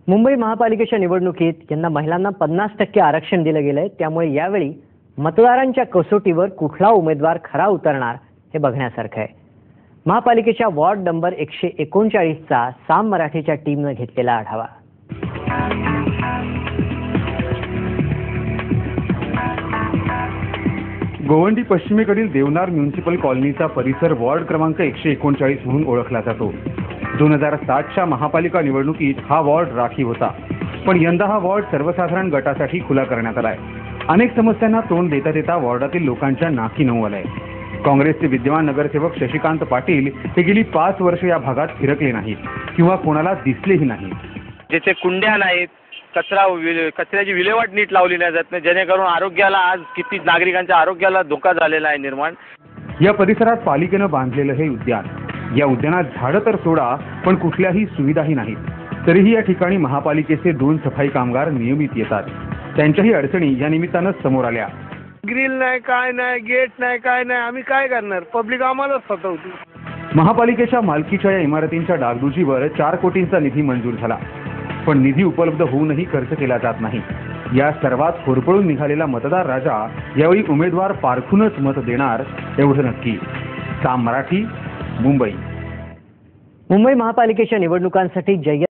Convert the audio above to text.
मुंबई महापालिकेच्या निवडणुकीत यंदा महिलांना 50% आरक्षण दिलं गेलंय। त्यामुळे यावेळी मतदारांच्या कसोटीवर कुठला उमेदवार खरा उतरणार हे बघण्यासारखं आहे। महापालिकेच्या वॉर्ड नंबर 139 चा साम मराठीच्या टीमने घेतलेला आढावा। गोवंडी पश्चिमेकडील देवनार म्युनिसिपल कॉलनीचा परिसर वॉर्ड क्रमांक 139 म्हणून ओळखला जातो। 2007च्या महापालिका निवडणुकीत हा वॉर्ड राखीव होता, पण यंदा हा वॉर्ड सर्वसाधारण गटासाठी खुला करण्यात आलाय। अनेक समस्यांना तोंड देता देता वॉर्डातील लोकांच्या नाकी नऊ आलंय। काँग्रेसचे विद्यमान नगरसेवक शशिकांत पाटील हे गेली 5 वर्ष या भागात फिरकले नाहीत किंवा कोणाला दिसलेही नाहीत। जिथे कुंड्या नाहीत, कचऱ्याची विल्हेवाट नीट लावली नाही जात नाही, जेणेकरून आरोग्याला आज किती नागरिकांच्या आरोग्याला धोका झालेला आहे निर्माण। या परिसरात पालिकेनं बांधलेलं हे उद्यान, या उद्यानात झाडं तर सोडा पण कुठल्याही सुविधाही नाहीत। तरीही या ठिकाणी महापालिकेचे 2 सफाई कामगार नियमित येतात। त्यांच्याही अडचणी या निमित्तानं समोर आल्या। ग्रिल नाही, काय नाही, गेट नाही, काय नाही, आम्ही काय करणार? पब्लिक आम्हालाच फसवते। महापालिकेच्या मालकीच्या या इमारतींच्या डागडुजीवर 4 कोटींचा निधी मंजूर झाला, पण निधी उपलब्ध होऊनही खर्च केला जात नाही। या सर्वात होरपळून निघालेला मतदार राजा यावेळी उमेदवार पारखूनच मत देणार एवढं नक्की। साम मराठी, मुंबई। मुंबई महापालिकेच्या निवडणुकांसाठी जय